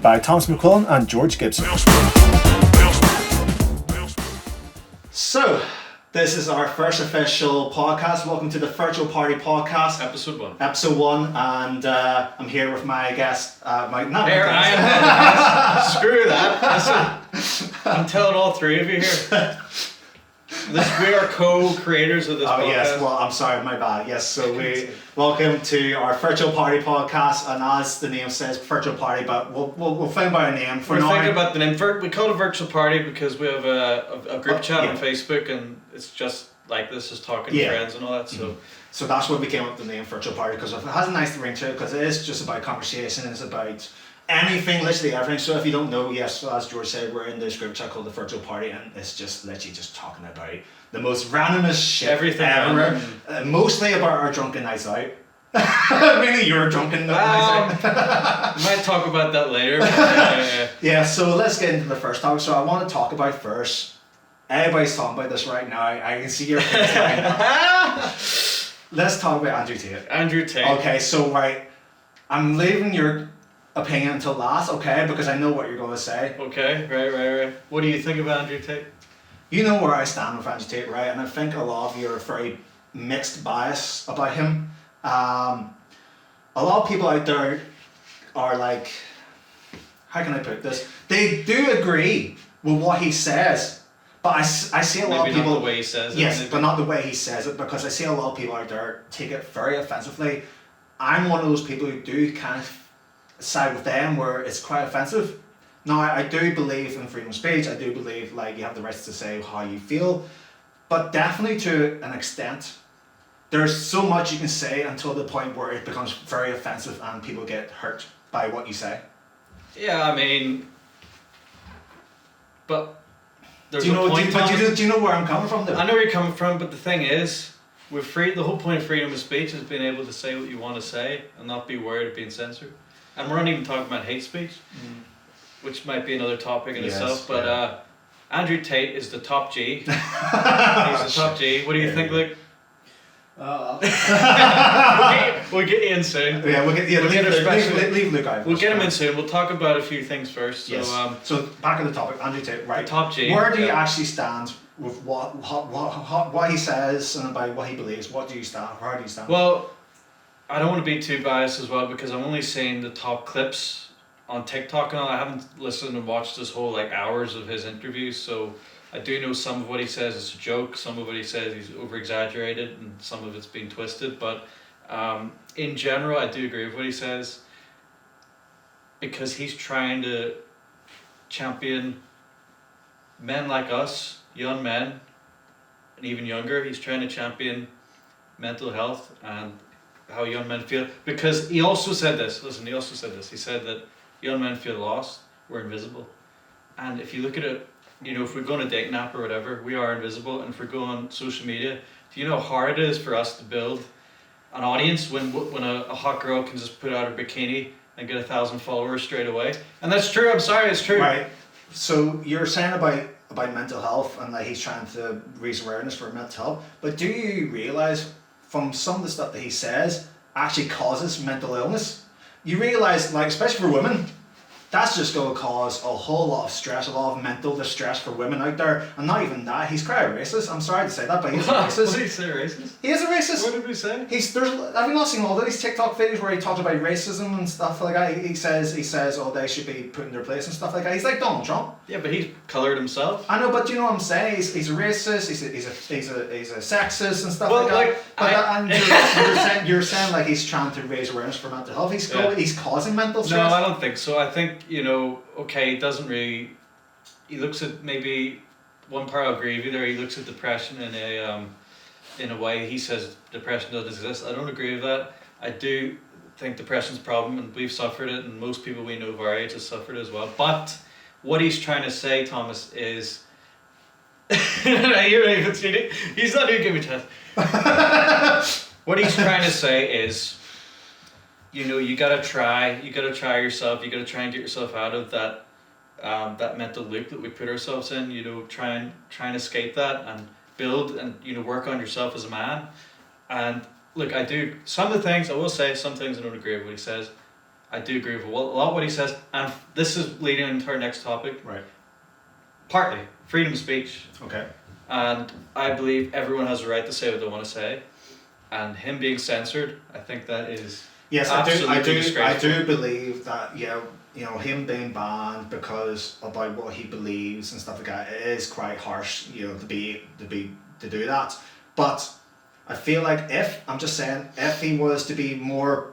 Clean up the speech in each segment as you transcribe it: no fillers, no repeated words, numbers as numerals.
by Thomas McQuillan and George Gibson. So, this is our first official podcast. Welcome to the Virtual Party Podcast. Episode 1, and I'm here with my guest, I am the guest. Screw that. Listen, I'm telling all three of you here. We are co-creators of this podcast. Yes, well, I'm sorry, my bad. Yes, so we welcome to our Virtual Party Podcast, and as the name says, Virtual Party, but we'll think about a name for now. We're thinking about the name. We call it a Virtual Party because we have a group chat on Facebook, and it's just like this, is talking to friends and all that. So that's what we came up with the name Virtual Party, because it has a nice ring to it, because it is just about conversation, it's about anything, literally everything. So if you don't know, yes, as George said, we're in this group chat called the Virtual Party, and it's just literally just talking about the most randomest shit everything ever. Mostly about our drunken nights out. Really, your drunken nights out. We might talk about that later. Yeah, so let's get into the first topic. So I want to talk about first. Everybody's talking about this right now. I can see your face right now. Let's talk about Andrew Tate. Andrew Tate. Okay, so I'm leaving your opinion until last, okay? Because I know what you're going to say. Okay, right. What do you think about Andrew Tate? You know where I stand with Andrew Tate, right? And I think a lot of you are very mixed bias about him. A lot of people out there are like, how can I put this? They do agree with what he says, but I see a lot of people... Maybe not the way he says it. Yes, but not the way he says it, because I see a lot of people out there take it very offensively. I'm one of those people who do kind of side with them where it's quite offensive. Now, I do believe in freedom of speech. I do believe you have the right to say how you feel, but definitely to an extent. There's so much you can say until the point where it becomes very offensive and people get hurt by what you say. Yeah, I mean, but there's do you know where I'm coming from, though? I know where you're coming from, but the thing is, the whole point of freedom of speech is being able to say what you want to say and not be worried of being censored. And we're not even talking about hate speech, which might be another topic in itself. But Andrew Tate is the top G. He's the top G. What do you think, Luke? We'll get you in soon. Yeah, leave Luke out. We'll get him in soon. We'll talk about a few things first. Yes. So back on the topic, Andrew Tate, right? The top G. Where do you actually stand with what he says and about what he believes? What do you stand? Where do you stand? Well, I don't want to be too biased as well, because I'm only seeing the top clips on TikTok and all. I haven't listened and watched this whole hours of his interviews, so I do know some of what he says is a joke, some of what he says he's over exaggerated, and some of it's been twisted, but in general I do agree with what he says, because he's trying to champion men like us, young men, and even younger. He's trying to champion mental health and how young men feel, because he also said this, he said that young men feel lost, we're invisible. And if you look at it, if we go on a dating app or whatever, we are invisible. And if we go on social media, do you know how hard it is for us to build an audience when a hot girl can just put out her bikini and get 1,000 followers straight away? And that's true, I'm sorry, it's true. Right, so you're saying about mental health and that he's trying to raise awareness for mental health, but do you realise from some of the stuff that he says actually causes mental illness? You realise, especially for women, that's just going to cause a whole lot of stress, a lot of mental distress for women out there. And not even that, he's quite a racist. I'm sorry to say that, but he's a racist. What did he say, racist? He is a racist. What did he say? Have you not seen all these TikTok videos where he talks about racism and stuff like that? He says, they should be put in their place and stuff like that. He's like Donald Trump. Yeah, but he's coloured himself. I know, but you know what I'm saying? He's a racist. He's a sexist and stuff like that. You're saying he's trying to raise awareness for mental health. He's causing mental stress. No, I don't think so. I think okay, he doesn't really. He looks at maybe one part. I'll agree with you there. He looks at depression in a way. He says depression doesn't exist. I don't agree with that. I do think depression's a problem, and we've suffered it, and most people we know of our age have suffered it as well. But what he's trying to say, Thomas, is he's not even giving me a chance. What he's trying to say is, you gotta try yourself, you gotta try and get yourself out of that mental loop that we put ourselves in, try and escape that and build and work on yourself as a man. And look, I do some of the things, I will say some things I don't agree with what he says. I do agree with a lot of what he says, and this is leading into our next topic. Right. Partly freedom of speech, Okay. and I believe everyone has a right to say what they want to say, and him being censored, I think that is Yes, absolutely I disgraceful. do believe that. Yeah, you know, him being banned because about what he believes and stuff like that, it is quite harsh. You know, to do that, but I feel like if he was to be more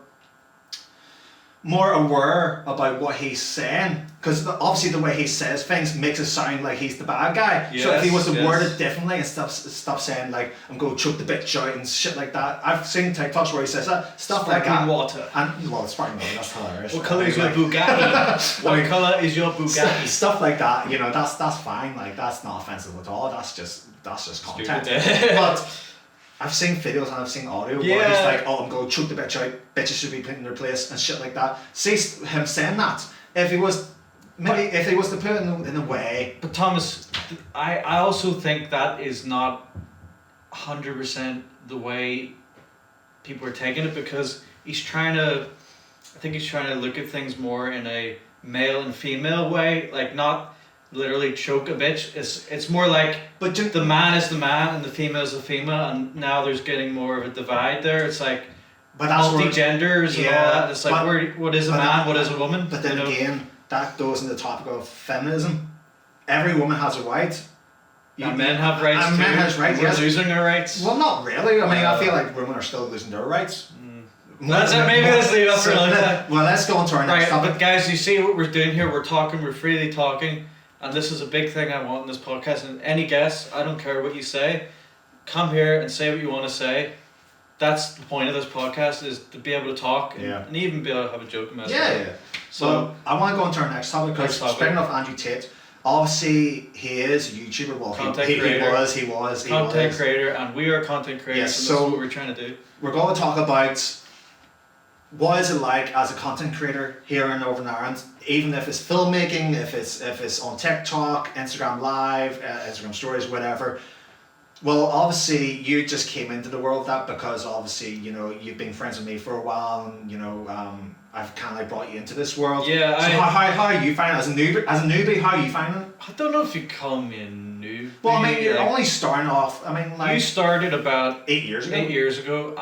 aware about what he's saying, because obviously the way he says things makes it sound like he's the bad guy. So if he was to word it differently and stop saying like I'm going to choke the bitch out and shit like that. I've seen TikToks where he says that stuff like that. Water. And well, it's sparkling water. That's hilarious. What colour is your Bugatti? What colour is your Bugatti? Stuff like that. You know, that's fine. Like that's not offensive at all. That's just content. But I've seen videos and I've seen audio where he's like, oh, I'm going to choke the bitch out, bitches should be put in their place and shit like that. See him saying that. If he was to put it in a way. But Thomas, I also think that is not 100% the way people are taking it, because I think he's trying to look at things more in a male and female way, like not literally choke a bitch. It's more like, but the man is the man and the female is the female, and now there's getting more of a divide there. It's like multi-genders and all that. It's like what is a man, what is a woman? But then again, that goes into the topic of feminism. Every woman has a right. And men have rights too. Men has rights. We're losing our rights. Well, not really. I mean, I feel like women are still losing their rights. That's it. Maybe let's leave that for another time. Well, let's go on to our next topic. But guys, you see what we're doing here? We're freely talking. And this is a big thing I want in this podcast. And any guest, I don't care what you say, come here and say what you want to say. That's the point of this podcast, is to be able to talk and even be able to have a joke about it. Yeah. So I want to go on to our next topic, because speaking of Andrew Tate, obviously he is a YouTuber. Well, he was content creator, and we are content creators. Yes, and so that's what we're trying to do. We're going to talk about what is it like as a content creator here in Northern Ireland, even if it's filmmaking, if it's on TikTok, Instagram Live, Instagram Stories, whatever. Well, obviously you just came into the world of that because obviously, you know, you've been friends with me for a while, and you know, I've kind of like brought you into this world. Yeah. So how are you finding it as a newbie? How are you finding it? I don't know if you call me a newbie. Well, I mean, you're only starting off. I mean, like, you started about 8 years ago. 8 years ago.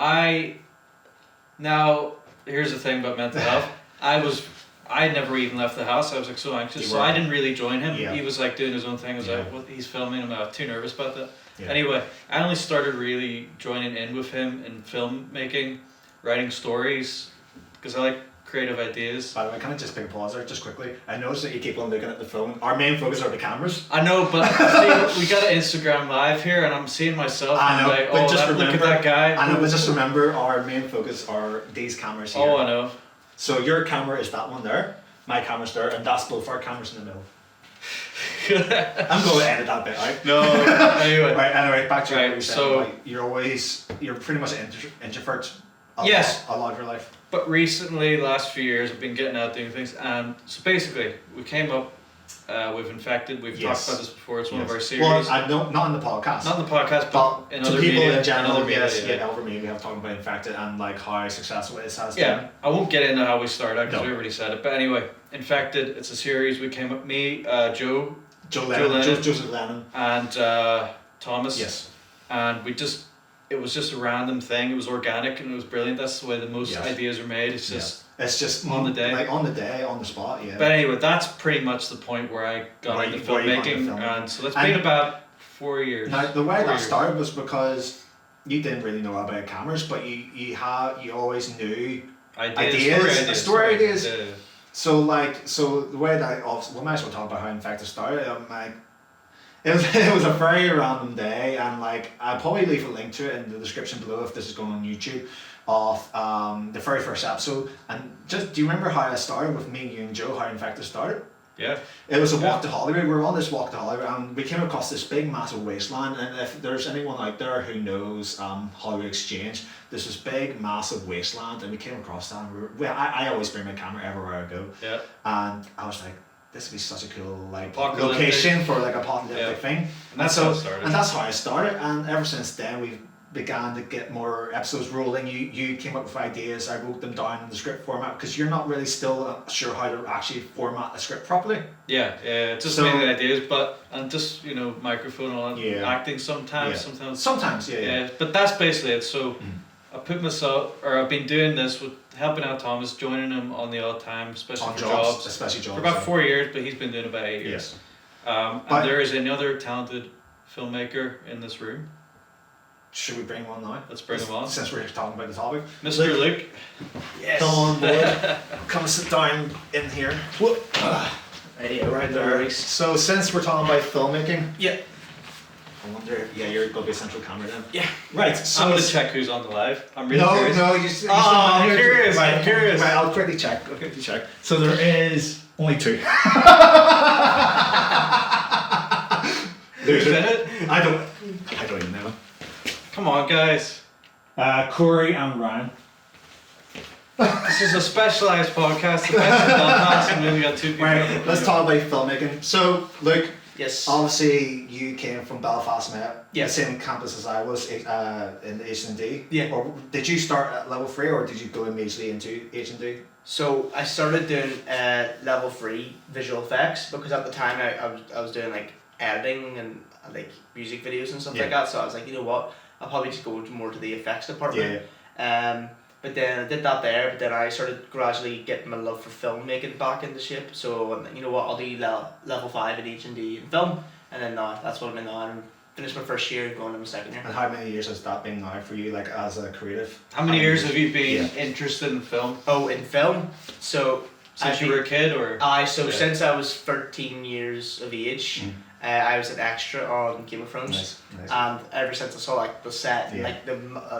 Now here's the thing about mental health. I never even left the house. I was like so anxious, so I didn't really join him. Yeah. He was like doing his own thing. I was like, what? He's filming. I'm too nervous about that. Yeah. Anyway, I only started really joining in with him in filmmaking, writing stories, because I like creative ideas. By the way, can I just take a pause there just quickly? I noticed that you keep on looking at the phone. Our main focus are the cameras. I know, but see, we got an Instagram Live here, and I'm seeing myself. I know, like, but just look remember, at that guy. I know, but just remember, our main focus are these cameras here. Oh, I know. So your camera is that one there, my camera's there, and that's both our cameras in the middle. I'm going to edit that bit out. No, anyway. Right, anyway, back to what you said. So like, you're pretty much an introvert a lot of your life. But recently, last few years, I've been getting out doing things, and so basically, we came up with Infected. We've talked about this before. It's one of our series. Well, I don't, not in the podcast. Not in the podcast, but in to other people media, in general. other media, over me, we have talked about Infected and like how successful it has been. Yeah, I won't get into how we started because we already said it. But anyway, Infected. It's a series. We came up. Me, Joseph Lennon, and Thomas. Yes. And it was just a random thing. It was organic and it was brilliant. That's the way that most ideas are made. It's just on the day, on the spot. Yeah. But anyway, that's pretty much the point where I got into filmmaking, and so that's been about 4 years. Now the way that started was because you didn't really know about cameras, but you always knew story ideas. Yeah. So the way that we might as well talk about how Infected started. It was a very random day, and like I'll probably leave a link to it in the description below if this is going on YouTube, of the very first episode. And just, do you remember how I started with me, you and Joe, how Infected started? Yeah. It was a walk to Hollywood. We were on this walk to Hollywood, and we came across this big massive wasteland. And if there's anyone out there who knows Hollywood Exchange, there's this big massive wasteland, and we came across that. And I always bring my camera everywhere I go. Yeah. And I was like, this would be such a cool location for like a apocalyptic thing. And that's how it started. And that's how I started. And ever since then, we've began to get more episodes rolling, you came up with ideas, I wrote them down in the script format, because you're not really still sure how to actually format a script properly. Yeah, just So- mainly ideas, and just microphone and all that, Yeah. acting sometimes. Sometimes, yeah. But that's basically it. So I've been doing this with helping out Thomas, joining him on the odd time, especially On for jobs, especially jobs. for about yeah. 4 years, but he's been doing it about 8 years. Yes. And But- there is another talented filmmaker in this room. Should we bring one now? Let's bring him on. Since we're talking about the topic. Mr. Luke. Yes. Come on board. Come sit down in here. Whoop. Yeah, right there. So since we're talking about filmmaking, Yeah. I wonder. Yeah, you're gonna be a central camera then. Yeah. Right. So I'm gonna check who's on the live. I'm really no, curious. no, you. I'm curious. Right, I'm curious. Right, I'll quickly check. So there is only 2. Who's in it? I don't even know. Come on, guys. Corey and Ryan. This is a specialised podcast. The best in Belfast, and we only got 2 people. Right, let's talk about filmmaking. So, Luke, Yes. obviously you came from Belfast, mate. Yeah. The same campus as I was in H&D. Yeah. Or did you start at level 3 or did you go immediately into H&D? So I started doing level 3 visual effects because at the time I was doing like editing and like music videos and stuff Yeah. like that. So I was like, you know what, I'll probably just go more to the effects department. But then I did that there, but then I started gradually getting my love for filmmaking back into shape. So you know what, I'll do level 5 in H&D in film, and then now that's what I'm in now. I'm finished my first year, going into my second year. And how many years has that been now for you, like as a creative? How many years have you been Yeah. interested in film? Oh, in film? So Since you were a kid, or? Yeah. Since I was 13 years of age, I was an extra on Game of Thrones. Nice. And ever since I saw like the set, Yeah. like the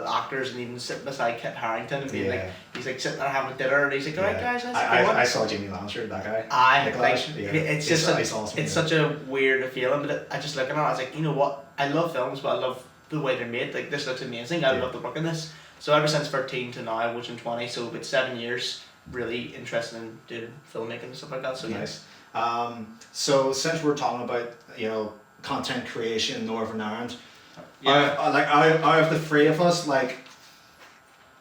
actors, and even sitting beside Kit Harington and being Yeah. like, he's like sitting there having dinner, and he's like, alright guys, how's it I going? saw Jamie Lannister, that guy. Like, Yeah. it's just He's awesome, it's yeah. such a weird feeling, but I just looking at it, I was like, you know what, I love films, but I love the way they're made. Like, this looks amazing. I Yeah. love the work in this. So ever since 13 to now, which I'm 20, so about 7 years, really interested in doing filmmaking and stuff like that. So Nice. So since we're talking about content creation in Northern Ireland, out of the 3 of us, like,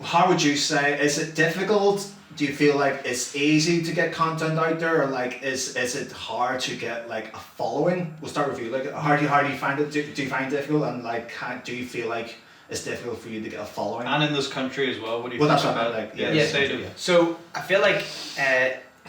how would you say, is it difficult? Do you feel like it's easy to get content out there, or like is it hard to get like a following? We'll start with you. Like, how do you find it? Do you find it difficult, and like do you feel like it's difficult for you to get a following? And in this country as well. What do you Well, think that's what I about meant, like, yeah, yeah, state of yeah. So I feel like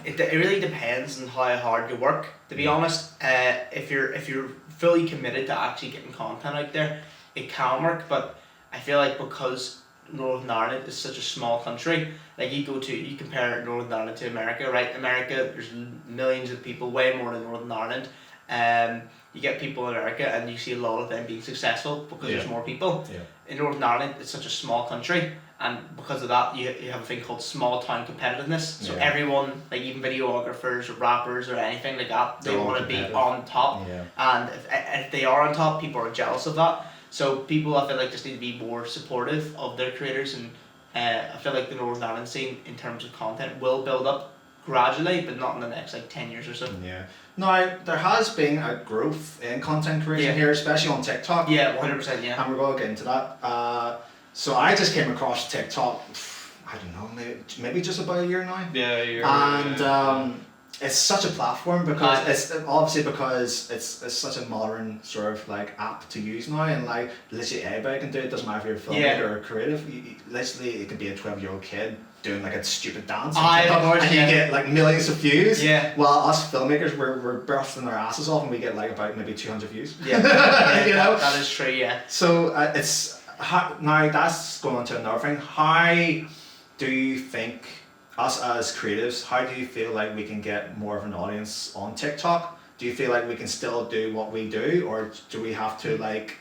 it really depends on how hard you work. To be honest, if you're fully committed to actually getting content out there, it can work. But I feel like because Northern Ireland is such a small country, like you compare Northern Ireland to America, right? America, there's millions of people, way more than Northern Ireland. You get people in America and you see a lot of them being successful because there's more people. Yeah. In Northern Ireland, it's such a small country, and because of that, you have a thing called small town competitiveness. So Yeah. everyone, like even videographers or rappers or anything like that, they They're all want to be competitive. on top. Yeah. And if they are on top, people are jealous of that. So people, I feel like, just need to be more supportive of their creators, and I feel like the Northern Ireland scene in terms of content will build up gradually, but not in the next like 10 years or so. Yeah. Now there has been a growth in content creation Yeah. here, especially on TikTok. Yeah, 100%. Yeah. And we're going to get into that. So I just came across TikTok, I don't know, maybe just about a year now. Yeah, you're. And it's such a platform because Aye. it's obviously because it's such a modern sort of like app to use now, and like literally anybody can do it. Doesn't matter if you're a filmmaker Yeah. or creative. Literally, it could be a 12-year-old kid doing like a stupid dance, on Aye, of TikTok, course, and yeah. you get like millions of views. Yeah. While us filmmakers, we're bursting our asses off, and we get like about maybe 200 views. Yeah, yeah, You know? that is true. Yeah. So now that's going on to another thing. How do you think us as creatives? How do you feel like we can get more of an audience on TikTok? Do you feel like we can still do what we do, or do we have to like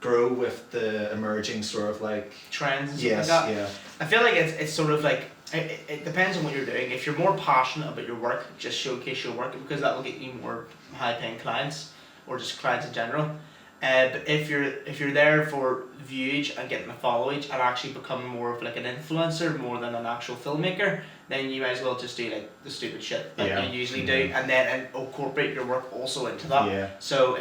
grow with the emerging sort of like Trends and stuff yes, like that. yeah, I feel like it's sort of like it depends on what you're doing. If you're more passionate about your work, just showcase your work because that will get you more high paying clients or just clients in general. But if you're there for viewage and getting a followage and actually becoming more of like an influencer more than an actual filmmaker, then you might as well just do like the stupid shit that Yeah. you usually do, and incorporate your work also into that. yeah, So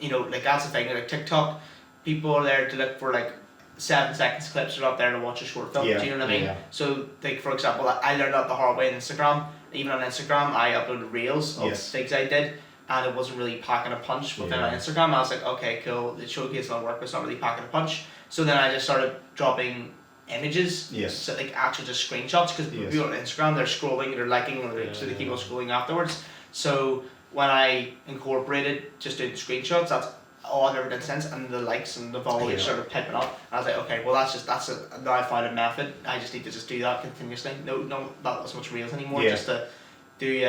like that's the thing, like TikTok, people are there to look for like 7 seconds clips. Are not there to watch a short film. Yeah, Do you know what I mean? yeah. So like for example, I learned that the hard way on Instagram. Even on Instagram, I uploaded reels of things I did, and it wasn't really packing a punch within my Instagram. I was like, okay, cool, it's showcasing my work, but it's not really packing a punch. So then I just started dropping images, so like actually just screenshots, because people on Instagram, they're scrolling, they're liking, so they keep on scrolling afterwards. So when I incorporated just doing screenshots, that's all I've ever done since, and the likes and the followers started piping up. And I was like, okay, well now I found a method. I just need to just do that continuously. No, not as much reels anymore. Just to do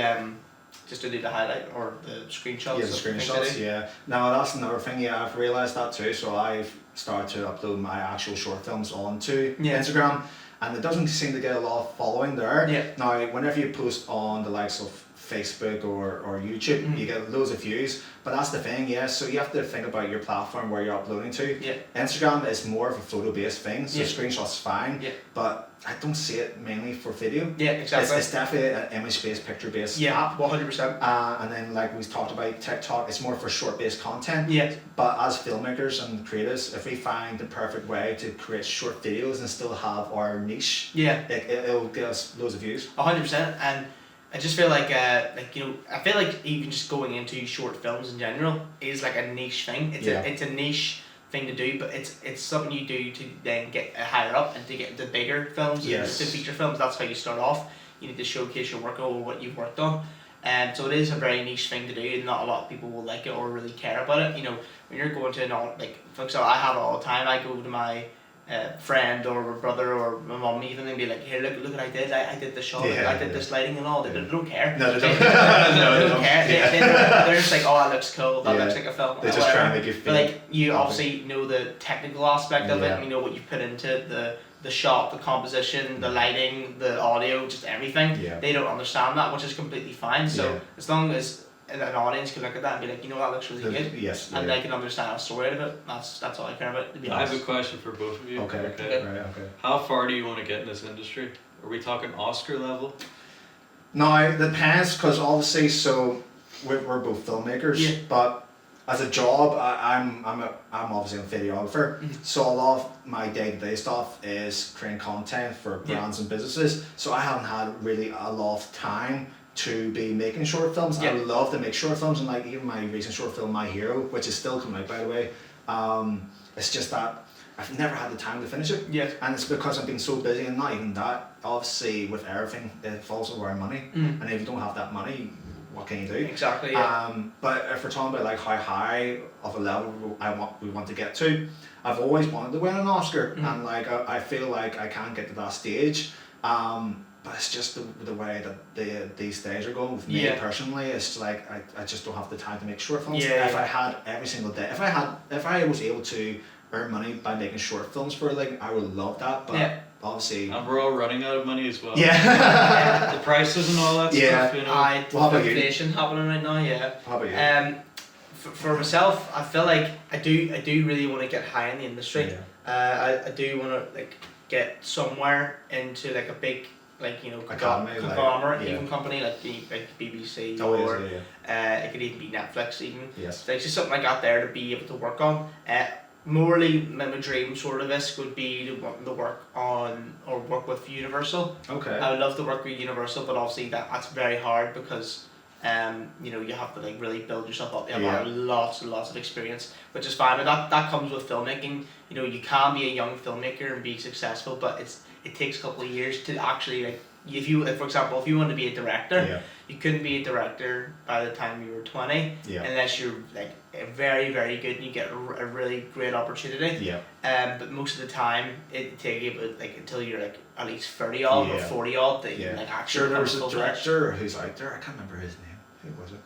the highlight or the screenshots. Yeah, the screenshots. Yeah. Now that's another thing. Yeah, I've realised that too. So I've started to upload my actual short films onto Instagram, and it doesn't seem to get a lot of following there. Yeah. Now, whenever you post on the likes of Facebook or YouTube, you get loads of views, but that's the thing, so you have to think about your platform where you're uploading to. Instagram is more of a photo based thing, so screenshots fine, but I don't see it mainly for video. Exactly. It's definitely an image based, picture based app. 100%. And then like we talked about TikTok, it's more for short based content. But as filmmakers and creators, if we find the perfect way to create short videos and still have our niche, it'll get us loads of views. 100%. And I just feel like I feel like even just going into short films in general is like a niche thing. It's a niche thing to do, but it's something you do to then get higher up and to get into bigger films, the feature films. That's how you start off. You need to showcase your work or what you've worked on. And so it is a very niche thing to do, and not a lot of people will like it or really care about it. You know, when you're going to for example, I have it all the time. I go to my friend or my brother or my mum even and be like, here, look what I did. I did the shot, I did this lighting and all. They don't care. No, they don't. They don't care. They're just like, oh, that looks cool. That looks like a film. They just try and make you feel. But like, you obviously know the technical aspect of it. And you know what you put into the shot, the composition, the lighting, the audio, just everything. They don't understand that, which is completely fine. So as long as an audience can look at that and be like, you know, that looks really good. And they can understand the story of it. That's all I care about, to be honest. I have a question for both of you. Okay. How far do you want to get in this industry? Are we talking Oscar level? No, it depends, because obviously, so we're both filmmakers, but as a job, I'm obviously a videographer. So a lot of my day-to-day stuff is creating content for brands and businesses. So I haven't had really a lot of time to be making short films. I love to make short films, and like even my recent short film, My Hero, which is still coming out by the way, it's just that I've never had the time to finish it. And it's because I've been so busy, and not even that, obviously with everything it falls over our money, and if you don't have that money, what can you do? Exactly. But if we're talking about like how high of a level we want to get to, I've always wanted to win an Oscar, and like I feel like I can't get to that stage. But it's just the way that these days are going with me personally. It's like I just don't have the time to make short films. If I had every single day, if I was able to earn money by making short films for a living, I would love that. But obviously, and we're all running out of money as well. The prices and all that stuff. You know. The inflation happening right now. How about you? For myself, I feel like I do really want to get high in the industry. I do want to like get somewhere into like a big, like, you know, conglomerate, even company like BBC, it could even be Netflix even. So it's just something I got there to be able to work on. Morally, my dream sort of this would be to want to work on or work with Universal. I would love to work with Universal, but obviously that's very hard because you know, you have to like really build yourself up. You have lots and lots of experience, which is fine. But that comes with filmmaking. You know, you can be a young filmmaker and be successful, but it takes a couple of years to actually, like, for example, if you want to be a director, you couldn't be a director by the time you were 20 unless you're like very, very good and you get a really great opportunity. But most of the time it takes you like until you're like at least 30 odd or 40 odd that you like actually. There was a director who's out there. I can't remember his name. Who was it?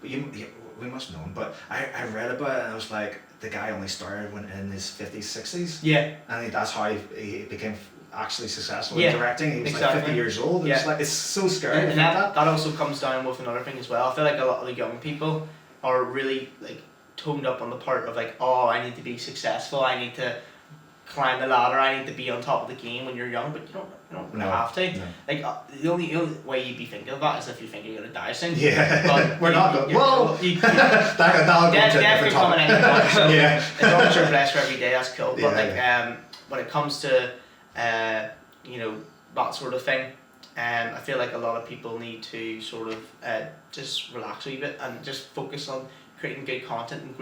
But we must know him. But I read about it and I was like, the guy only started when in his 50s, 60s. And that's how he became actually successful in directing. He was like 50 years old. It's like, it's so scary. And that also comes down with another thing as well. I feel like a lot of the young people are really like toned up on the part of like, oh, I need to be successful. I need to climb the ladder. I need to be on top of the game when you're young, but you don't No, have to. no. Like the only way you'd be thinking of that is if you think you're gonna die soon. Yeah, But we're not. Well, that'll go to a different definitely coming topic. in. So Yeah. as long as you're blessed for every day, that's cool. But Yeah, when it comes to that sort of thing, I feel like a lot of people need to sort of just relax a wee bit and just focus on creating good content and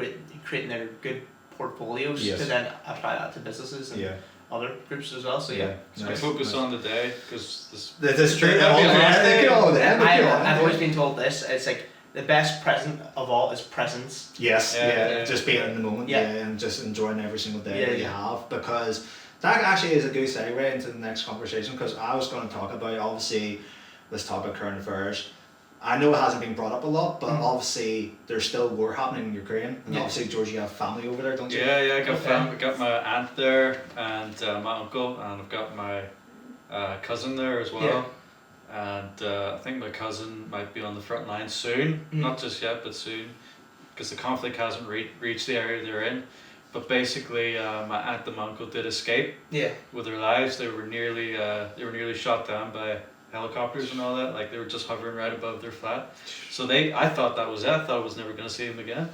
creating their good portfolios Yes. to then apply that to businesses and other groups as well. So yeah. So Nice, focus nice. on the day, because this. This True, that'd be a last day. I've always been told this. It's like the best present of all is presence. Yes, Yeah. just being in the moment, Yeah. and just enjoying every single day Yeah, that you yeah. have, because that actually is a good segue into the next conversation, because I was going to talk about, obviously, this topic, current affairs. I know it hasn't been brought up a lot, but obviously there's still war happening in Ukraine, and obviously, George, you have family over there, don't you? Yeah, I got my aunt there, and my uncle, and I've got my cousin there as well. Yeah. And I think my cousin might be on the front line soon, not just yet, but soon, because the conflict hasn't reached the area they're in. But basically, my aunt and my uncle did escape with their lives. They were nearly shot down by helicopters and all that. Like, they were just hovering right above their flat. So I thought that was it. I thought I was never going to see them again.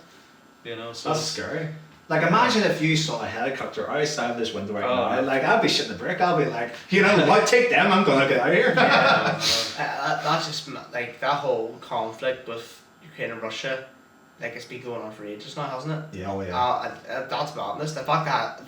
So That's scary. Like, imagine if you saw a helicopter outside this window right now. Like, I'd be shitting the brick. I'll be like, you know what, take them, I'm gonna get out of here. That's just like that whole conflict with Ukraine and Russia. Like, it's been going on for ages now, hasn't it? Yeah, oh yeah. That's madness. The fact that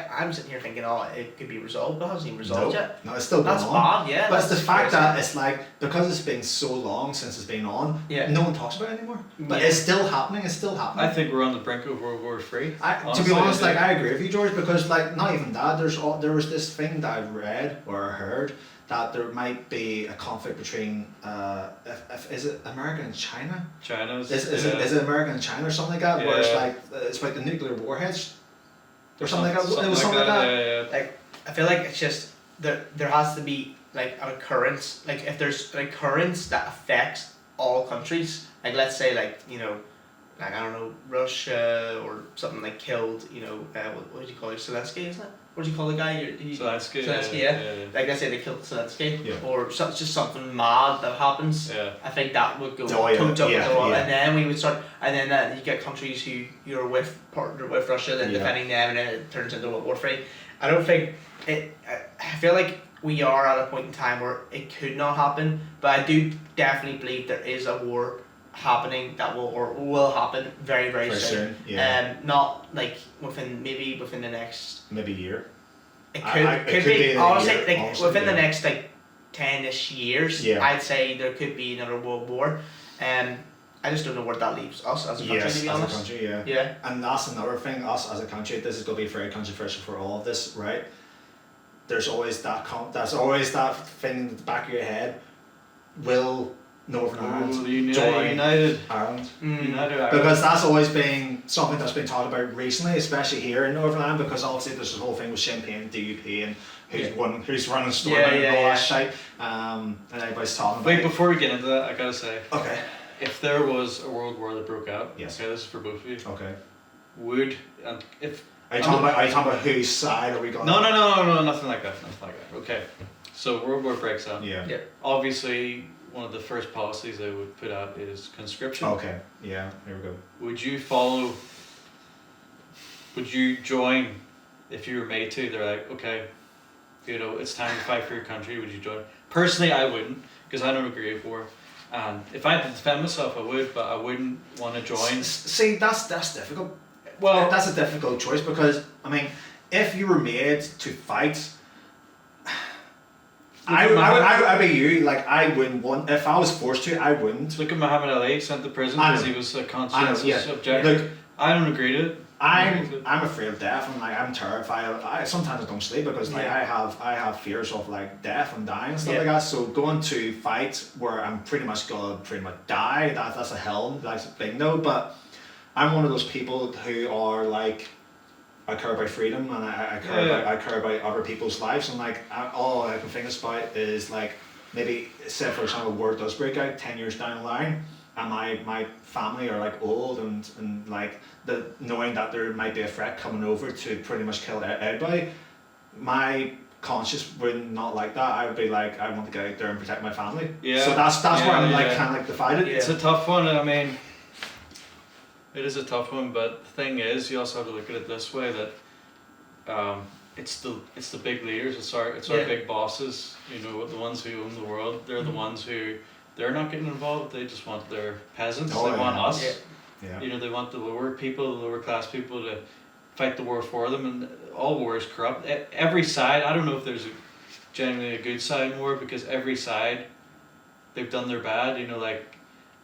I'm sitting here thinking, it could be resolved, but it hasn't even resolved yet. No, it's still going That's on. bad, yeah. But it's the that's fact crazy. that it's like, because it's been so long since it's been on, no one talks about it anymore. But it's still happening, I think we're on the brink of World War III. To be honest, like, I agree with you, George, because, like, not even that, there was this thing that I read or heard that there might be a conflict between is it America and China? China's Is it America and China or something like that? Where it's like it's like the nuclear warheads or something like that. It was something like that. Yeah. Like, I feel like it's just there has to be like an occurrence. Like, if there's an occurrence that affects all countries, like, let's say, like, like, I don't know, Russia or something, like, killed, what do you call it, Zelensky, isn't it? What do you call the guy? Zelensky, yeah. Like, let's say they killed Zelensky, Yeah. or just something mad that happens. Yeah. I think that would go Oh, yeah. totes up Yeah, the wall, yeah. and then we would start, and then you get countries who you're partnered with Russia, then Yeah. defending them, and then it turns into World War III. I don't think it. I feel like we are at a point in time where it could not happen, but I do definitely believe there is a war happening that will happen very, very soon. Yeah. Not like within the next. Maybe a year. It It could could be be in a honestly, year, like, honestly, within the yeah. next, like, 10-ish years. Yeah. I'd say there could be another world war. I just don't know where that leaves us as a country, Yes, to be as honest. a country, yeah. Yeah. And that's another thing, us as a country, this is going to be very controversial for all of this, right? There's always that thing in the back of your head. Will Northern Ireland join United Ireland? United Ireland. Because that's always been something that's been talked about recently, especially here in Northern Ireland, because obviously there's this whole thing with Champagne, DUP, and who's running Stormont and all that shit. And everybody's talking about Wait, it. before we get into that, I gotta say, Okay. if there was a world war that broke out, Yes. okay, this is for both of you, Okay. Are you talking about whose side are we going? No, nothing like that, Okay, so world war breaks out. Yeah. Yeah. Obviously, one of the first policies they would put out is conscription. Okay. Yeah. Here we go. Would you join if you were made to? They're like, okay, it's time to fight for your country. Would you join? Personally, I wouldn't, because I don't agree with war. And if I had to defend myself, I would, but I wouldn't want to join. See, that's difficult. Well, That's a difficult choice, because I mean, if you were made to fight, I'd be you. Like, I wouldn't want. If I was forced to, I wouldn't. look at Muhammad Ali, sent to prison I know. because he was a conscientious yeah. objector. Look, I don't agree to it. I'm afraid of death, and like I'm terrified. Sometimes I don't sleep because like Yeah. I have fears of like death and dying and stuff Yeah. like that. So going to fight where I'm pretty much gonna die, that's a hell, that's a thing though. But I'm one of those people who are like, I care about freedom, and I care about other people's lives, and like all I can think about is like, maybe say for example war does break out 10 years down the line, and my family are like old, and like knowing that there might be a threat coming over to pretty much kill everybody, my conscience would not like that. I would be like, I want to get out there and protect my family. Yeah. So that's where I'm like yeah. kind of like divided. It's a tough one. I mean, it is a tough one, but the thing is, you also have to look at it this way, that it's the big leaders, it's our big bosses, you know, the ones who own the world. They're the ones who, they're not getting involved. They just want their peasants. They want us. Yeah. You know, they want the lower people, the lower class people to fight the war for them, and all war is corrupt. Every side, I don't know if there's genuinely a good side in war, because every side, they've done their bad. You know, like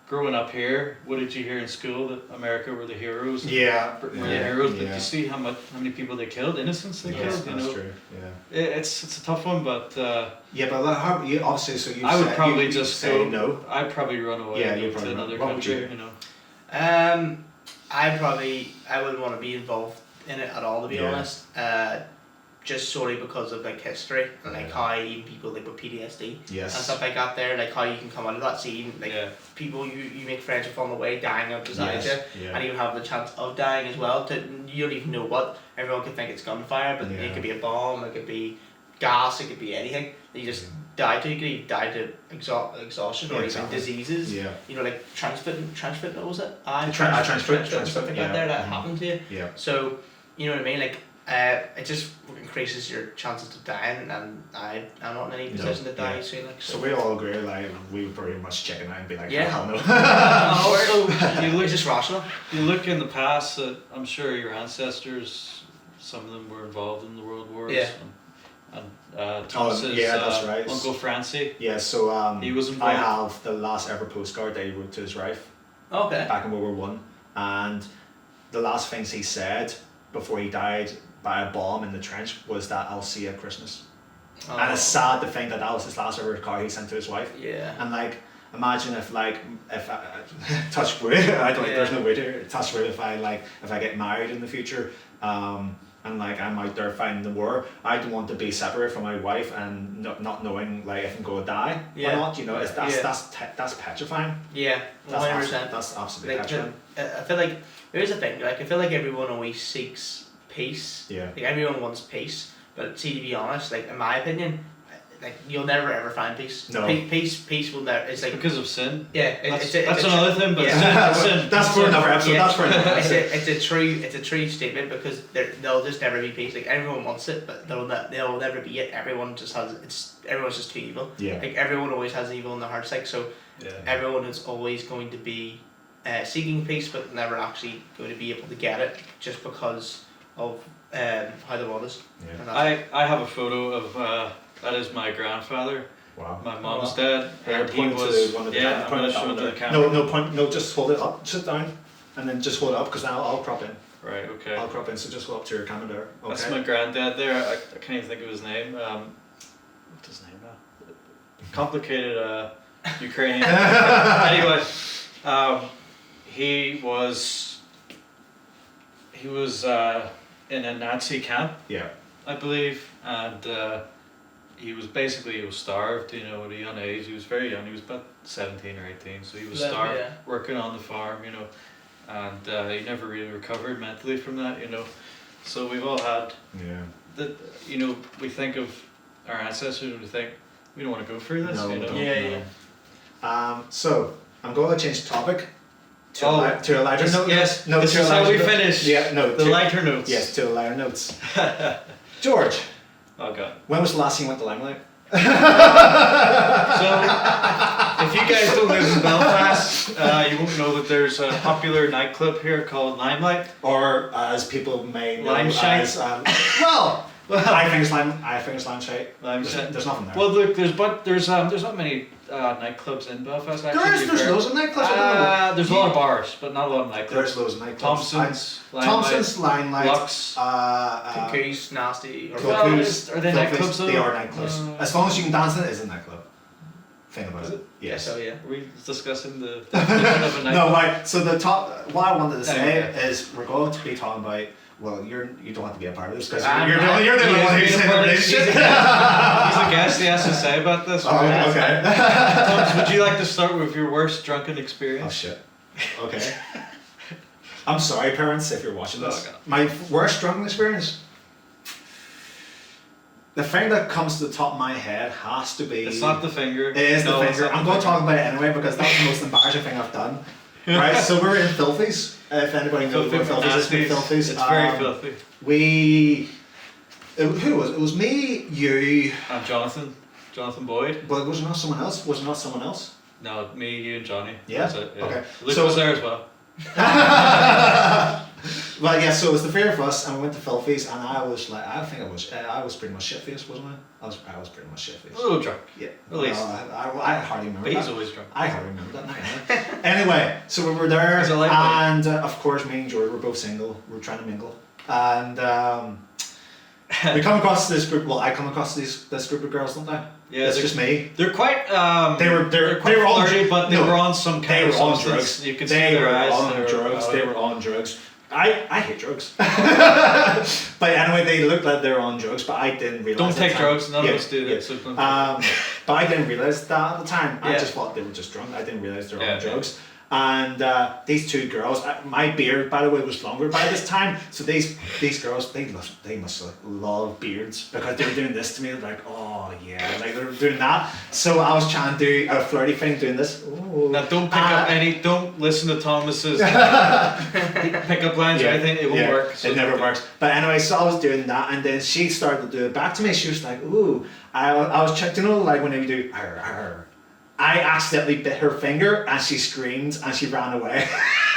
growing up here, what did you hear in school? That America were the heroes. Yeah. Were the heroes, but you see how many people they killed, innocents they killed. You that's know, true. Yeah. It's a tough one, but yeah, but like, how you obviously so you. I would said, probably you just say go. no. I'd probably run away. Yeah, and you'd go to probably another run. What would country. you? You know. I wouldn't want to be involved in it at all, to be honest. Just solely because of like history and like how even people like with PTSD and stuff like that there, like how you can come out of that scene, like people you make friends with on the way dying of disaster, and you have the chance of dying as well. You don't even know what, everyone could think it's gunfire, but it could be a bomb, it could be gas, it could be anything that you just die to. You could even die to exhaustion or even diseases. You know, like transfit, was it? Transfit something like that that happened to you. So you know what I mean, like it just increases your chances of dying, and I'm not in any position to die soon. Like, so we all agree, like we would pretty much chicken out and be like, hell no. It's just rational. You look in the past, I'm sure your ancestors, some of them were involved in the world wars. And Thomas's that's right. Uncle Francie. Yeah, so he was involved. I have the last ever postcard that he wrote to his wife. Okay. Back in World War One, and the last things he said before he died by a bomb in the trench was that I'll see you at Christmas. And it's sad to think that was his last ever card he sent to his wife. Yeah. And like, imagine if I touch wood, I don't think there's no way to touch wood, if I get married in the future, and like I'm out there fighting the war, I don't want to be separated from my wife and not knowing like if I'm going to die or not. You know, that's petrifying. Yeah, 100%. That's absolutely petrifying. I feel like here's the thing. Like I feel like everyone always seeks peace. Yeah. Like everyone wants peace, but see, to be honest, like in my opinion, like you'll never ever find peace. No. Peace will never. It's like because of sin. Yeah, that's another thing. But sin. That's for another episode. That's for another episode. It's a true statement, because there'll just never be peace. Like everyone wants it, but there'll never be it. Everyone's just too evil. Yeah. Like everyone always has evil in their hearts. Like so, everyone is always going to be seeking peace, but never actually going to be able to get it, just because of how the world is. Yeah. I have a photo of that is my grandfather. Wow. My mom's dad. And he was I'm going to show it to the camera. No, just hold it up. Sit down, and then just hold it up, because I'll crop in. Right. Okay. I'll crop in. So just hold up to your camera there. Okay. That's my granddad there. I can't even think of his name. What's his name now? Complicated Ukrainian. Anyway, he was in a Nazi camp. Yeah. I believe, and he was starved. You know, at a young age. He was very young. He was about 17 or 18, so he was starved, working on the farm. You know, and he never really recovered mentally from that. You know, so we've all had that. You know, we think of our ancestors and we think we don't want to go through this. No, you know? Yeah. So I'm going to change the topic to a lighter note. Yes. No, this is how we finish. Yeah. No. The lighter notes. Yes, to the lighter notes. George. Oh God. When was the last time you went to Limelight? So, if you guys don't live in Belfast, you won't know that there's a popular nightclub here called Limelight, or as people may know Limeshite. as I think it's Limeshite. There's nothing there. Well, look, there's not many nightclubs in Belfast. Actually, there's loads of nightclubs. There's a lot of bars, but not a lot of nightclubs. There's loads of nightclubs. Thompson's, Limelight, Lux, Cuckoo's, Nasty. Are they nightclubs though? They are nightclubs. As long as you can dance in it, it's a nightclub. Think about it. Yes. So yeah. Are we discussing the definition of a nightclub? No, right. So what I wanted to say is we're going to be talking about. Well, you don't have to be a part of this, because you're the only one who's in the relationship. He's a guest. He has to say about this. Oh, okay. Thomas, would you like to start with your worst drunken experience? Oh shit. Okay. I'm sorry, parents, if you're watching this. Oh, My worst drunken experience. The thing that comes to the top of my head has to be. It's not the finger. It is the finger. I'm going to talk about it anyway because that's the most embarrassing thing I've done. Right, so we were in Filthies. If anybody knows what Filthies is, Filthies. It's very filthy. Who was it? It was me, you, And Jonathan Boyd. but was it not someone else? Was it not someone else? No, me, you, and Johnny. Yeah? That's it, yeah. Okay. Luke So- was there as well. Well, yeah. So it was the three of us, and we went to Filthies, and I was like, I was pretty much shit faced, wasn't I? I was pretty much shit faced. A little drunk. Yeah. At least. No, I hardly remember. But he's that. always drunk. I hardly remember that now. Anyway, so we were there, He's a lightweight. and of course, me and George were both single. We were trying to mingle, and we come across this group. Well, I come across this group of girls, don't I? Yeah, it's they're- just me. They're quite They're quite all flirty, but they no, were on some They kind were of on substance. drugs. You could see They their were eyes. on drugs. They were on drugs. I hate drugs. But anyway, they looked like they were on drugs, but I didn't realize. Don't at the take time. drugs. None Yeah, of us do yeah. that. So don't But I didn't realize that at the time. I Yeah. just thought they were just drunk. I didn't realize they were Yeah, on drugs. And these two girls, my beard, by the way, was longer by this time. So these girls, they must love beards because they were doing this to me. Like, oh yeah, like they were doing that. So I was trying to do a flirty thing, doing this. Ooh. Now don't pick up don't listen to Thomas's pickup lines or anything, it won't work. So It never works. But anyway, so I was doing that, and then she started to do it back to me. She was like, ooh, I was checking, you know, like whenever you do, arr, arr. I accidentally bit her finger, and she screamed, and she ran away.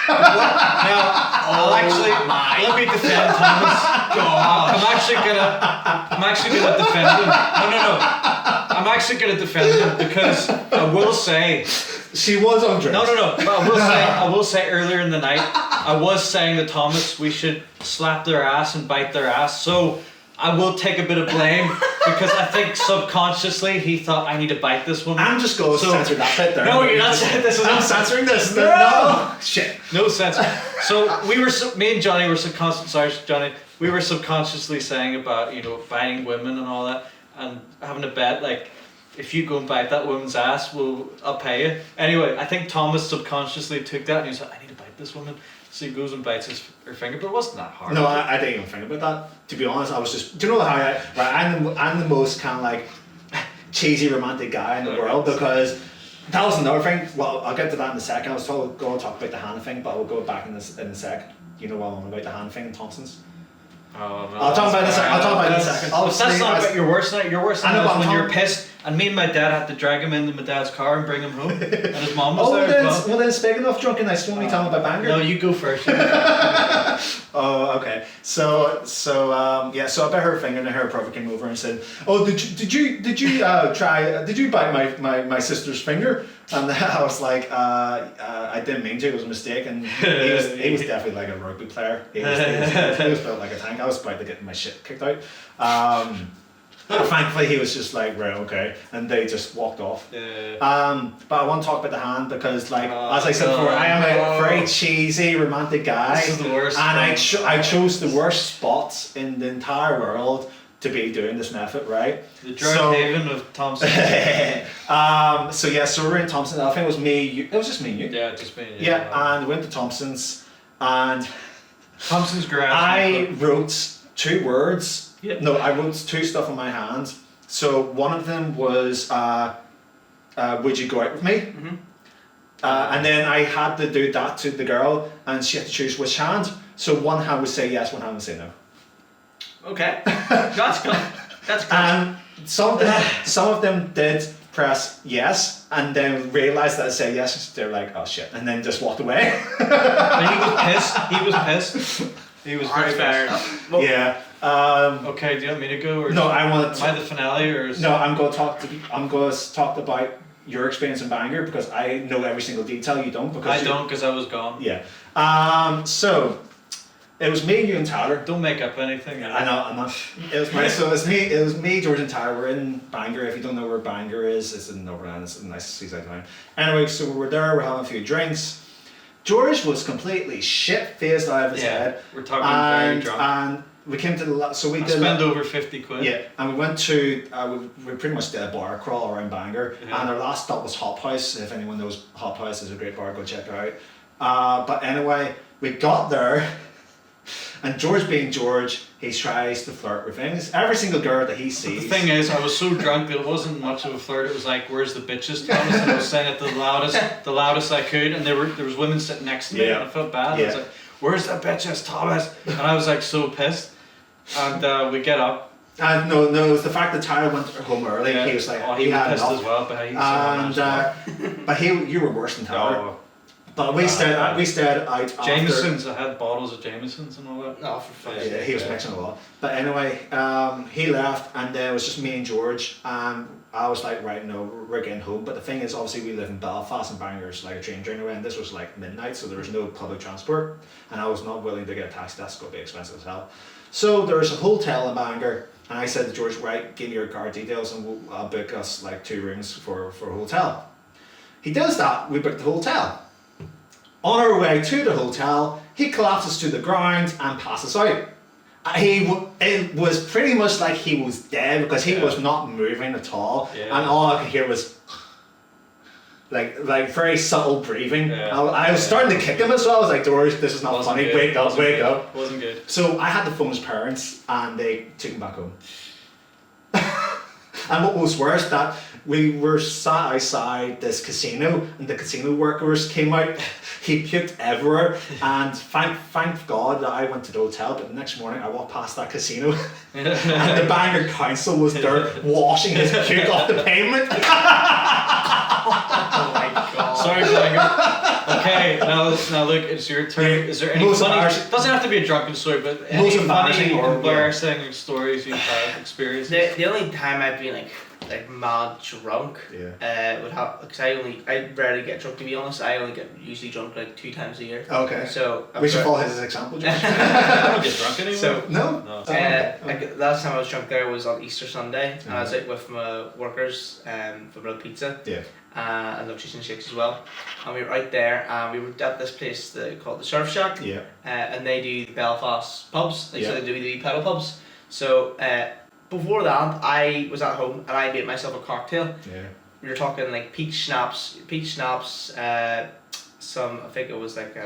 Now, let me defend Thomas. I'm actually gonna defend him. No. I'm actually gonna defend him because I will say. She was on drugs. No. But I will say earlier in the night, I was saying to Thomas we should slap their ass and bite their ass. So I will take a bit of blame because I think subconsciously he thought I need to bite this woman. I'm just going to censor that bit there. No, you're not. This is I'm censoring this. No. Shit. No sense. So me and Johnny were we were subconsciously saying about, you know, biting women and all that, and having a bet like, if you go and bite that woman's ass, I'll pay you. Anyway, I think Thomas subconsciously took that and he was like, I need to bite this woman. So he goes and bites her finger, but it wasn't that hard. No, I didn't even think about that. To be honest, I was just. Do you know how I'm the most kind of like cheesy romantic guy in the world because that was another thing. Well, I'll get to that in a second. I was going to talk about the hand thing, but I'll go back in a sec. You know what I'm on about the hand thing in Thompson's. Oh, no, I'll talk about it in a second. That's not about your worst night. Your worst night was when you're talking- pissed, and me and my dad had to drag him into my dad's car and bring him home, and his mom was Oh, there then, as well. well then, speaking of drunken nights, do you want me to tell me about Bangor? No, you go first. Oh, okay. So I bit her finger, and her brother came over and said, "Oh, did you bite my sister's finger?" And I was like, "I didn't mean to. It was a mistake." And he was definitely like a rugby player. He was built like a tank. I was about to get my shit kicked out. But thankfully, he was just like, "Right, okay," and they just walked off. Yeah. But I want to talk about the hand because, like, as I said before, I am a very cheesy, romantic guy. This is the worst. And I chose the worst spots in the entire world to be doing this method, right? The drug haven of Thompson. So we're in Thompson. I think it was me. It was just me and you. Yeah, just me. Yeah, and we went to Thompson's, and Thompson's garage. I wrote 2 words. Yep. No, I wrote 2 stuff on my hand. So one of them was, "Would you go out with me?" Mm-hmm. And then I had to do that to the girl, and she had to choose which hand. So one hand would say yes, one hand would say no. Okay. That's good. That's good. And some of them did press yes, and then realized that I said yes. They're like, "Oh shit," and then just walked away. And he was pissed. He was very fair pissed. enough. Well, Yeah. Okay, do you want me to go? Or No, I want Am I the finale or? No, I'm going to talk about your experience in Bangor because I know every single detail. You don't because I don't because I was gone. Yeah. So it was me, you, and Tyler. Don't make up anything. I know. I'm not. It was my. So it was me, George, and Tyler. We're in Bangor. If you don't know where Bangor is, it's in Northern Ireland. It's a nice seaside town. Anyway, so we were there. We're having a few drinks. George was completely shit-faced out of his head. We're talking very drunk. And we came to the so we I did spent over 50 quid. yeah, and we went to we pretty much did a bar crawl around Bangor, Yeah. and our last stop was Hop House. If anyone knows Hop House, is a great bar. Go check it out. But anyway, we got there, And George being George, he tries to flirt with things. Every single girl that he sees. The thing is, I was so drunk that it wasn't much of a flirt. It was like, "Where's the bitches, Thomas?" And I was saying it the loudest I could, and there was women sitting next to me, and I felt bad. I was like, "Where's the bitches, Thomas?" And I was like so pissed. And we get up. No, it was the fact that Tyler went home early. Yeah. He was like, he was pissed as well, but you were worse than Tyler. Oh. But we stayed out. Jameson's, I had bottles of Jameson's and all that. No, for fuck's sake. Yeah, he was mixing a lot. But anyway, he left, and then it was just me and George. And I was like, right, no, we're getting home. But the thing is, obviously, we live in Belfast, and Bangor's like a train journey away, and this was like midnight, so there was no public transport, and I was not willing to get a taxi. That's going to be expensive as hell. So there was a hotel in Bangor, and I said to George, right, give me your card details, and I'll book us like 2 rooms for a hotel. He does that. We booked the hotel. On our way to the hotel, he collapses to the ground and passes out. It was pretty much like he was dead because he was not moving at all, and all I could hear was like very subtle breathing. I was starting to kick him as well. I was like, George, this is not funny. Good. Wake up. Wasn't good. So I had to phone his parents, and they took him back home. And what was worse, that we were sat outside this casino, and the casino workers came out. He puked everywhere, and thank God that I went to the hotel. But the next morning, I walked past that casino, and the Bangor Council was there washing his puke off the pavement. Oh my God! Sorry, Bangor. Okay, now look, it's your turn. Is there any funny? It doesn't have to be a drunken story, but any funny or embarrassing stories you've had experienced? The only time I've been like mad drunk would have, because I rarely get drunk, to be honest. I only get usually drunk like 2 times a year. Okay. So we should follow his example, George. I don't get drunk anymore. So no. Last time I was drunk there was on Easter Sunday, and I was out with my workers for Real Pizza. Yeah. And Love Cheese and Shakes as well. And we were out there, and we were at this place called the Surf Shack. Yeah. And they do the Belfast pubs. So they do the pedal pubs. So before that, I was at home and I made myself a cocktail. Yeah. We were talking like peach schnapps, some, I think it was like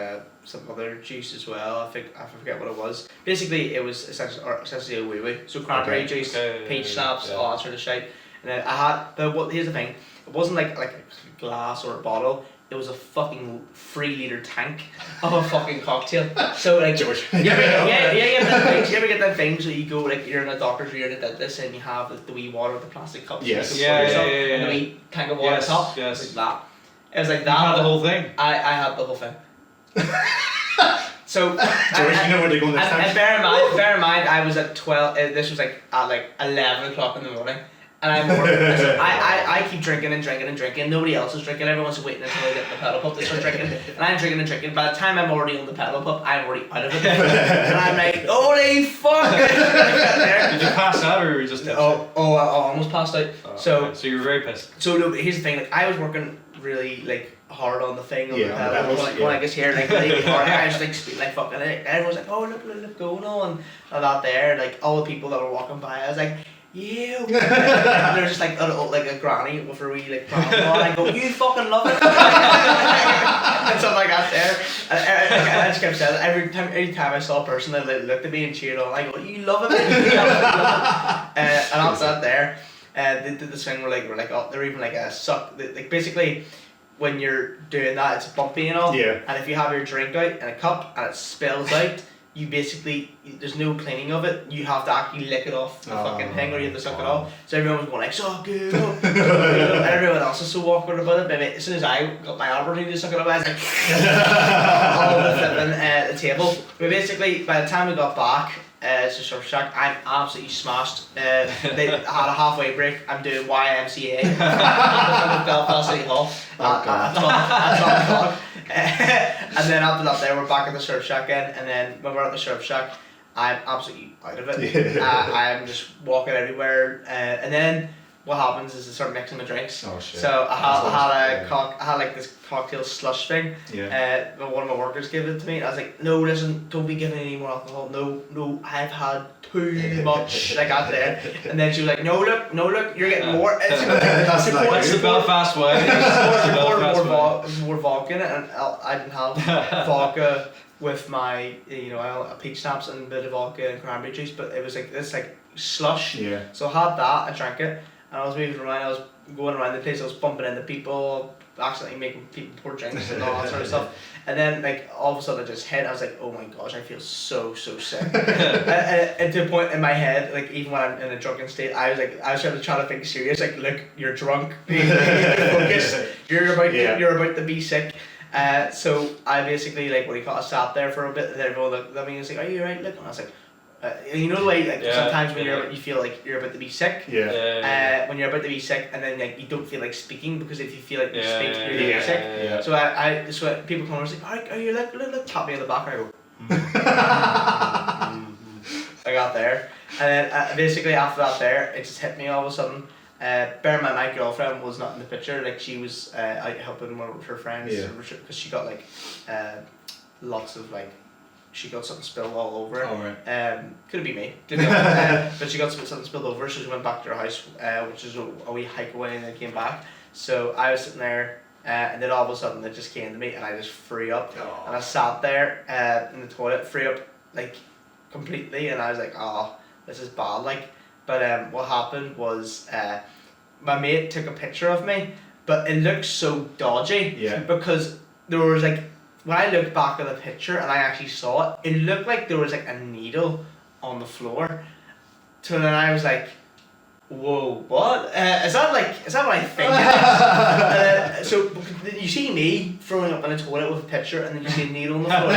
some other juice as well. I forget what it was. Basically, it was essentially a wee-wee. So cranberry juice, peach schnapps, all that sort of shit. And then I had, but here's the thing, it wasn't like a glass or a bottle. It was a fucking 3-liter tank of a fucking cocktail. So like, George. You ever get that things where you go, like, you're in a doctor's or you're in a dentist and you have like, the wee water with the plastic cups. Yes. And the wee tank of water on top. Yes. Like that. It was like that. You had the whole thing. I had the whole thing. So George, you know where they're going next time. And bear in mind, I was at 12. This was like at like 11 o'clock in the morning. And I keep drinking and drinking and drinking. Nobody else is drinking. Everyone's waiting until I get the pedal pup to start drinking. And I'm drinking and drinking. By the time I'm already on the pedal pup, I'm already out of it. And I'm like, holy fuck! Did you pass out or were you just tipsy? I almost passed out. So you were very pissed. So no, but here's the thing. Like I was working really like hard on the thing on the pedal. Pedals, When I get here, like really hard, I was like speaking like fucking. Everyone's like, oh look going on and that there. Like all the people that were walking by, I was like. Yeah, and they're just like a granny with her wee like pram on. I go, you fucking love it, and stuff like that there. And I just kept saying it. Every time I saw a person that looked at me and cheered on, I go, you love it, and after that there, they did this thing where they're even like a suck. Like basically, when you're doing that, it's bumpy and all. Yeah. And if you have your drink out in a cup and it spills out. You basically, there's no cleaning of it. You have to actually lick it off the fucking thing, or you have to suck it off. So everyone was going like, suck it up, and everyone else is so awkward about it. But as soon as I got my opportunity to suck it up, I was like, all over the table. But basically, by the time we got back to Surf Shack, I'm absolutely smashed. They had a halfway break. I'm doing YMCA at Belfast City Hall at 12 o'clock. And then after that, we're back at the Surf Shack again. And then when we're at the Surf Shack, I'm absolutely out of it. I'm just walking everywhere. And then what happens is I start mixing my drinks. Oh shit! So I had like this cocktail slush thing. Yeah. One of my workers gave it to me. And I was like, no, listen, don't be giving any more alcohol. No, I've had too much. Like out there. And then she was like, no, look, you're getting more. What's the Belfast way? More vodka in it, and I didn't have vodka. with my, peach schnapps and a bit of vodka and cranberry juice, but it was like this like slush. Yeah. So I had that, I drank it, and I was moving around, I was going around the place, I was bumping into people, accidentally making people pour drinks and all that sort of stuff. And then like all of a sudden I just hit, I was like, oh my gosh, I feel so sick. and to a point in my head, like even when I'm in a drunken state, I was trying to think serious, like look, you're drunk, focus, you're about to be sick. So I basically I sat there for a bit, and everyone looked at me and was like, are you alright? Look, and I was like, you know the way sometimes when you feel like you're about to be sick, when you're about to be sick, and then like you don't feel like speaking because if you feel like you speak, you're gonna be sick. Yeah. So people come over and say, are you look, tap me on the back, and I go. I got there, and then basically after that, it just hit me all of a sudden. Bear in mind, my girlfriend was not in the picture. Like she was out helping one of her friends because she got like lots of like. She got something spilled all over. Oh, right. Could be me. But she got something spilled over, so she went back to her house, which is a wee hike away, and then came back. So I was sitting there, and then all of a sudden it just came to me, and I just freed up, and I sat there in the toilet, free up like completely, and I was like, oh, this is bad, like. But what happened was my mate took a picture of me, but it looked so dodgy because there was like. When I looked back at the picture and I actually saw it, it looked like there was like a needle on the floor. So then I was like, whoa, what? Is that what I think? So you see me throwing up in a toilet with a picture and then you see a needle on the floor.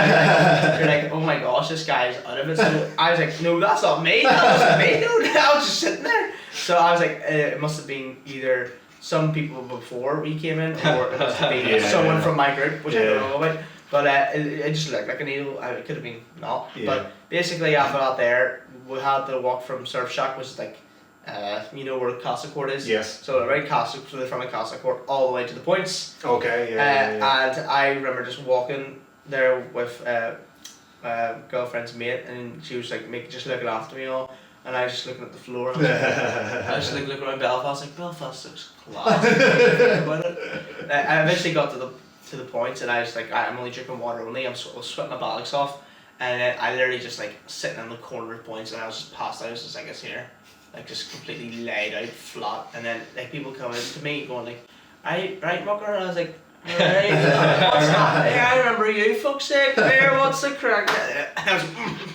You're like, oh my gosh, this guy's out of it. So I was like, no, that's not me. That wasn't me. No, I was just sitting there. So I was like, it must have been either some people before we came in or it must have been someone from my group, which I don't know about. But it just looked like a needle. It could have been not. Yeah. But basically after that we had to walk from Surf Shack, which is like, you know where Castle Court is? Yes. So right from the Castle Court all the way to the points. Okay, And I remember just walking there with my girlfriend's mate, and she was like just looking after me all. And I was just looking at the floor. And I was looking around Belfast, like Belfast looks class. I eventually got to the point, and I was like, I'm only drinking water only. I'm sweating my bollocks off, and then I literally just like sitting in the corner of points, and I was just passed out. I was just like, it's here, like just completely laid out flat. And then like people come in to me going like, right, mucker? And I was like, right, what's happening? I remember you, fuck's sake. Here, what's the crack? I was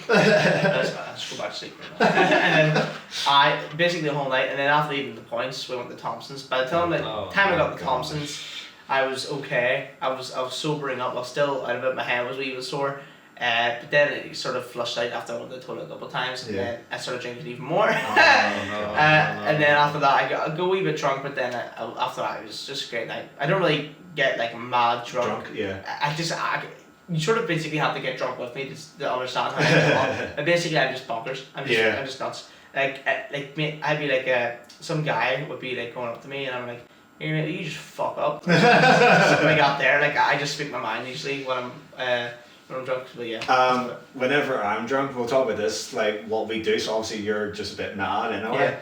let's go back to sleep. And then I basically the whole night, and then after leaving the points, we went to Thompson's. By the time I got to Thompson's, I was okay. I was sobering up. I was still out of it. My head was a wee bit sore. But then it sort of flushed out after I went to the toilet a couple of times, and then I started drinking even more. And then after that, I go a wee bit drunk. But then after that, it was just a great night. I don't really get like mad drunk. You sort of basically have to get drunk with me to understand how I get on. And basically, I'm just bonkers. I'm just nuts. Like I'd be like some guy would be like going up to me, and I'm like, you just fuck up. So when I got there, like I just speak my mind usually when I'm drunk, but whenever I'm drunk, we'll talk about this, like what we do. So obviously you're just a bit mad anyway.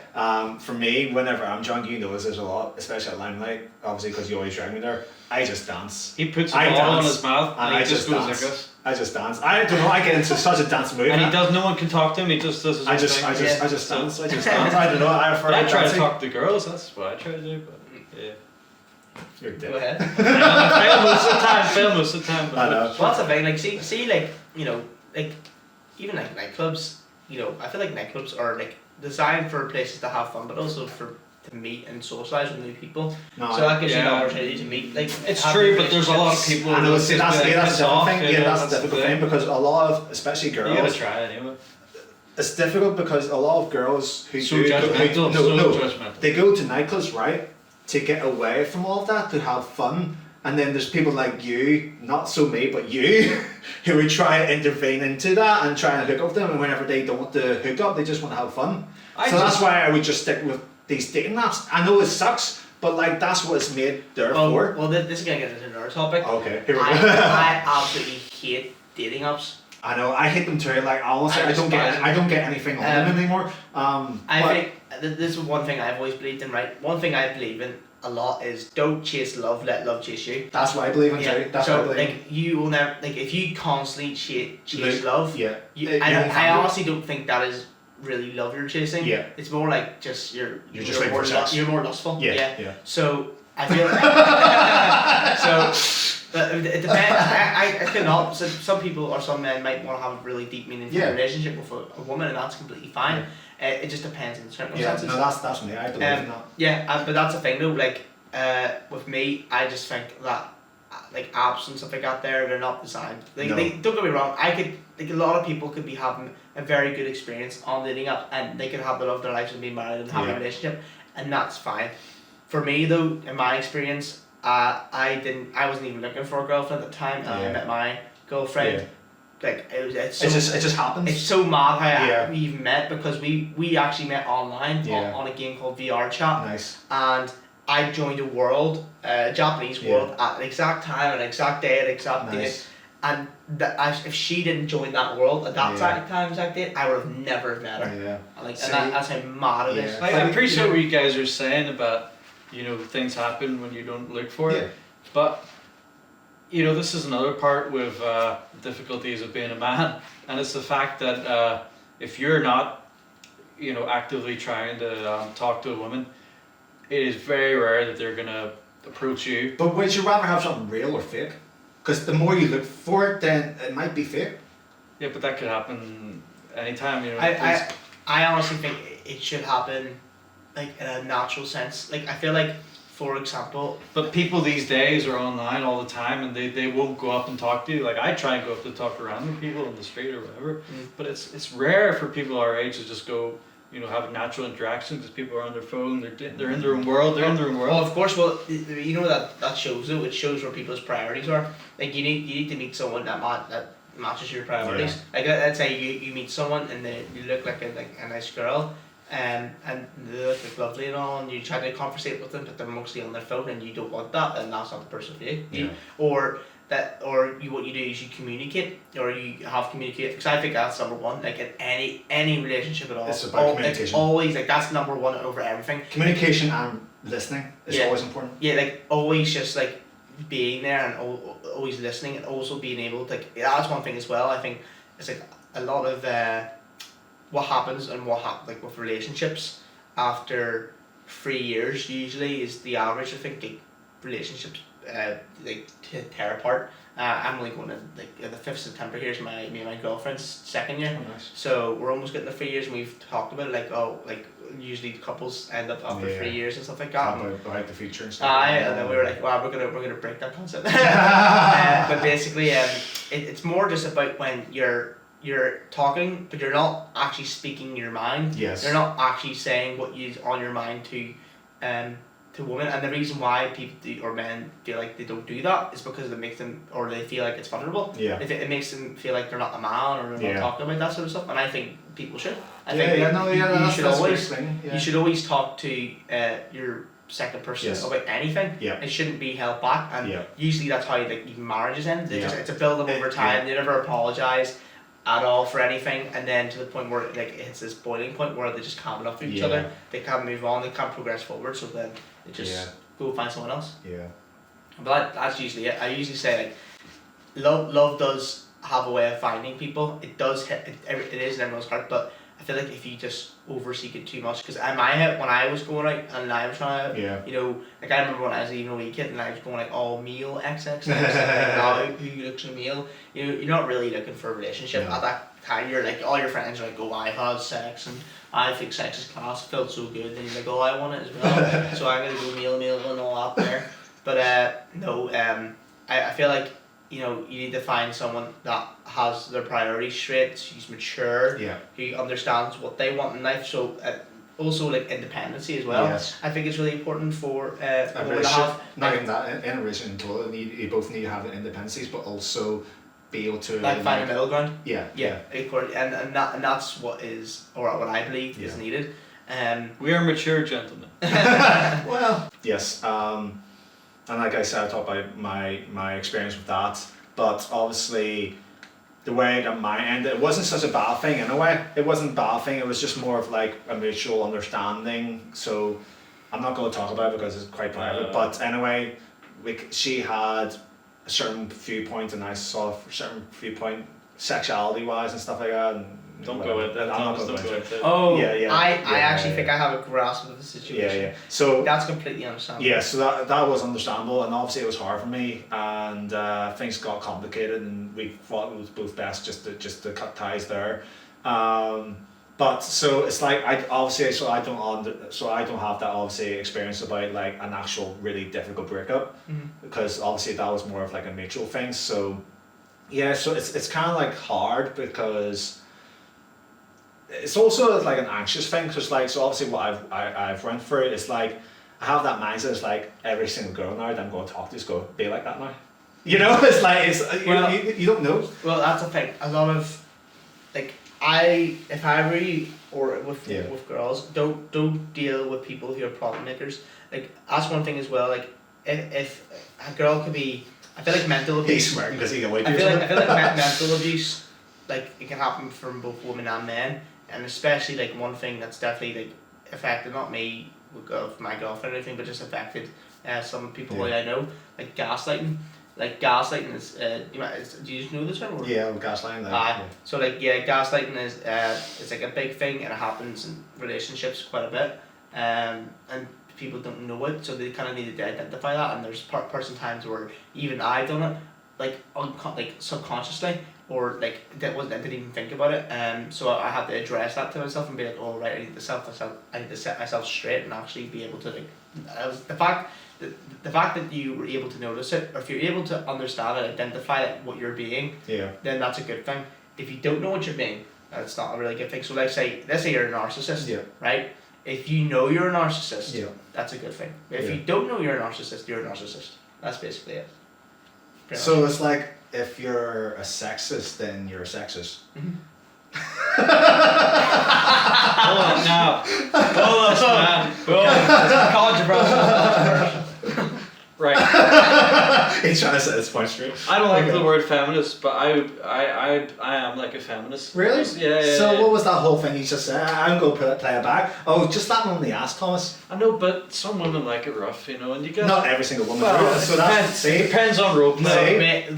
For me, whenever I'm drunk, you notice there's a lot, especially at Limelight, obviously because you always drag me there. I just dance. He puts a ball on his mouth and he just goes dance. like this. I just dance. I don't know. I get into such a dance mood. And he does. No one can talk to him. He just does his own thing. I just dance. I don't know. I try to talk to girls. That's what I try to do. But yeah. You're dead. Go ahead. I fail most of the time. But I know. Well, that's the thing. Like, see, like like even like nightclubs. I feel like nightclubs are like designed for places to have fun, but also to meet and socialise with new people. So that gives you an opportunity to meet. Like it's true, but there's a lot of people. I know. That's the difficult thing. Yeah, that's the difficult thing because a lot of, especially girls. You gotta try it anyway. It's difficult because a lot of girls who judgmental. They go to nightclubs, right, to get away from all of that, to have fun, and then there's people like you, not so me, but you, who would try to intervene into that and try and hook up with them, and whenever they don't want to hook up, they just want to have fun. That's why I would just stick with these dating apps. I know it sucks, but like that's what it's made there for. Well, this is gonna get into another topic. Okay, here we go. I absolutely hate dating apps. I know, I hate them too. Like honestly, I don't get anything on them anymore. I think this is one thing I've always believed in. Right, one thing I believe in a lot is don't chase love, let love chase you. That's what I believe in too. That's so what I believe in. like you will never like if you constantly chase love. Yeah. I honestly don't think that is really love you're chasing. Yeah. It's more like just you're just looking for sex. You're more lustful. Yeah. So I feel like it depends. I cannot. So some people or some men might want to have a really deep, meaningful relationship with a woman, and that's completely fine. It just depends on the circumstances. Yeah, no, that's me. I believe in that. Yeah, but that's the thing though. Like, with me, I just think that like apps and stuff like that, they're not designed. Like, they don't get me wrong. I could like a lot of people could be having a very good experience on dating apps, and they could have the love of their lives and be married and have a relationship, and that's fine. For me though, in my experience, I wasn't even looking for a girlfriend at the time, and I met my girlfriend. Yeah. Like it just happens. It's so mad how we even met, because we actually met online on a game called VR Chat. Nice. And I joined a world, Japanese world, at the exact time, an exact day, an exact date. And if she didn't join that world at that exact date, I would have never met her. Yeah. Like, that's how mad it is. I appreciate what you guys are saying about, things happen when you don't look for it. But, this is another part with difficulties of being a man. And it's the fact that if you're not, actively trying to talk to a woman, it is very rare that they're going to approach you. But would you rather have something real or fake? Because the more you look for it, then it might be fake. Yeah, but that could happen anytime, I honestly think it should happen like in a natural sense. Like, I feel like, for example... But people these days are online all the time, and they won't go up and talk to you. Like, I try and go up to talk to random people on the street or whatever, but it's rare for people our age to just go, have a natural interaction, because people are on their phone, they're in their own world, Well, of course, that shows though, it shows where people's priorities are. Like, you need to meet someone that matches your priorities. Like, let's say you meet someone and you look like a nice girl, and they look like lovely and all, and you try to conversate with them, but they're mostly on their phone, and you don't want that, and that's not the person for you. What you do is you communicate, or you have communicated, because I think that's number one. Like, in any relationship at all, it's about communication. It's always like that's number one over everything. Communication and listening is always important. Yeah, like always just like being there and always listening, and also being able to. That's one thing as well. I think it's like a lot of what happens and like with relationships after 3 years usually is the average. I think like, relationships tear apart. I'm only going to the 5th of September. Here's me and my girlfriend's second year. Oh, nice. So we're almost getting the 3 years, and we've talked about it, usually couples end up after 3 years and stuff like that. About the future and stuff. And then we were like, wow, we're gonna break that concept. But basically, it's more just about when you're talking, but you're not actually speaking your mind. Yes. You're not actually saying what is on your mind to women, and the reason why people or men feel like they don't do that is because it makes them, or they feel like it's vulnerable. Yeah. It makes them feel like they're not a man, or they're not talking about that sort of stuff. And I think people should. You should always talk to your second person about anything. Yeah. It shouldn't be held back, and usually that's how even marriages end. It's a build up over time. They never apologize at all for anything, and then to the point where it's this boiling point where they just can't enough of each other. They can't move on. They can't progress forward. So then they just go find someone else. Yeah. But that's usually it. I usually say love does have a way of finding people. It does hit. It is in everyone's heart, but I feel like if you just overseek it too much, because in my head when I was going out and I was trying to, like I remember when I was even a wee kid and I was going like all male XXX, like, who looks a male, you're not really looking for a relationship at that time. You're like, all your friends are like, oh, I've had sex and I think sex is class, felt so good, and you're like, oh, I want it as well, so I'm gonna go male and all that there. But I feel like you need to find someone that has their priorities straight, who's mature, who understands what they want in life. So also like independency as well. Yes. I think it's really important for women to have. Not even that, in a relationship, you both need to have independencies, but also be able to find a middle ground. Yeah. And that's what is, or what I believe is needed. We are mature gentlemen. Well, yes. And like I said, I talked about my experience with that, but obviously the way that mine ended, it wasn't such a bad thing in a way. It wasn't a bad thing, it was just more of like a mutual understanding. So I'm not going to talk about it because it's quite private. But anyway, she had a certain viewpoint, and I saw a certain viewpoint, sexuality wise and stuff like that. And don't go with that. I'm not going to go into it. Oh, yeah. I actually think I have a grasp of the situation. Yeah. So that's completely understandable. Yeah, so that was understandable, and obviously it was hard for me, and things got complicated, and we thought it was both best just to cut ties there. But so it's like I don't have that obviously experience about like an actual really difficult breakup, because obviously that was more of like a mutual thing. So yeah, so it's kind of like hard because it's also like an anxious thing, because like, so obviously what I've went through, it's like I have that mindset, it's like every single girl now that I'm going to talk to is going to be like that now. You know, it's like you don't know. Well, that's the thing. A lot of like if I really or with girls, don't deal with people who are problem makers. Like that's one thing as well. Like if a girl could be, I feel like mental abuse. He's smirking because he can wait. I feel like mental abuse, like it can happen from both women and men, and especially like one thing that's definitely like affected not me with my girlfriend or anything, but just affected some people who I know, like gaslighting. Like gaslighting is do you know the term? Or? Yeah, gaslighting. So like gaslighting is it's like a big thing, and it happens in relationships quite a bit, and people don't know it, so they kind of need to identify that. And there's person times where even I done it, like subconsciously, or like I didn't even think about it. So I had to address that to myself and be like, oh right, I need to set myself straight and actually be able to like the fact that you were able to notice it, or if you're able to understand it, identify it, what you're being, then that's a good thing. If you don't know what you're being, that's not a really good thing. So let's say you're a narcissist, right? If you know you're a narcissist, that's a good thing. If you don't know you're a narcissist, you're a narcissist. That's basically it. So it's like if you're a sexist, then you're a sexist. Hold on now. Controversial. Right. He's trying to set his point straight. I don't like the word feminist, but I am like a feminist. Really? Yeah. So what was that whole thing you just said? I'm going to play it back. Oh, just that one on the ass, Thomas. I know, but some women like it rough, you know, and you get... Not every single woman. Well, so it depends on role play.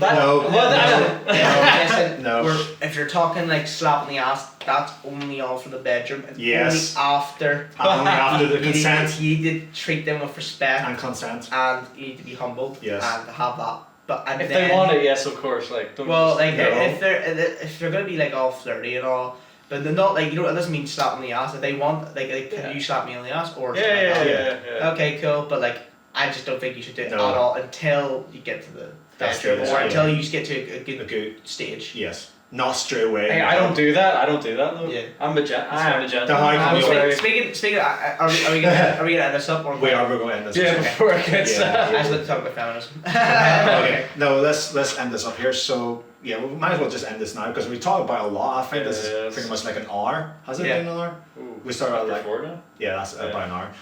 No. If you're talking like slapping the ass, that's only all for the bedroom. And only after the consent. You need to treat them with respect and consent, and you need to be humbled and have that. But if they want it, yes, of course. Like if they're gonna be like all flirty and all, but they're not like, you know, it doesn't mean slapping the ass. If they want can you slap me on the ass or okay, cool. But like I just don't think you should do it at all until you get to the bedroom or until you get to a good stage. Yes. Not straight away. Hey, I don't do that though. Yeah. I am a gentleman. Speaking are we gonna end this up or we're going to end this up? Before it gets I just want to talk about feminism. Okay. No, let's end this up here. So we might as well just end this now because we talked about a lot. I think this is pretty much like an hour. Has it been an hour? Ooh, we started at like 4 now? Yeah, that's about an hour.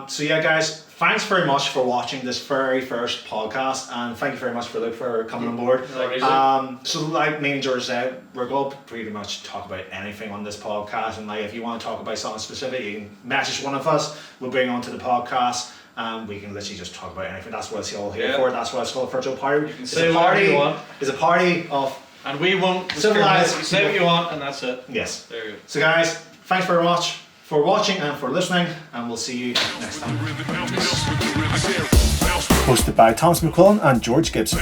So guys, thanks very much for watching this very first podcast, and thank you very much for Luke for coming on board. So like me and George said, we're going to pretty much talk about anything on this podcast, and like if you want to talk about something specific, you can message one of us. We'll bring on to the podcast. We can literally just talk about anything. That's what it's all here for. That's why it's called virtual party. You can say whatever you want. It's a party of, and we won't civilized. Say what you want, and that's it. Yes. There you go. So guys, thanks very much for watching and for listening, and we'll see you next time. Hosted by Thomas McCullen and George Gibson.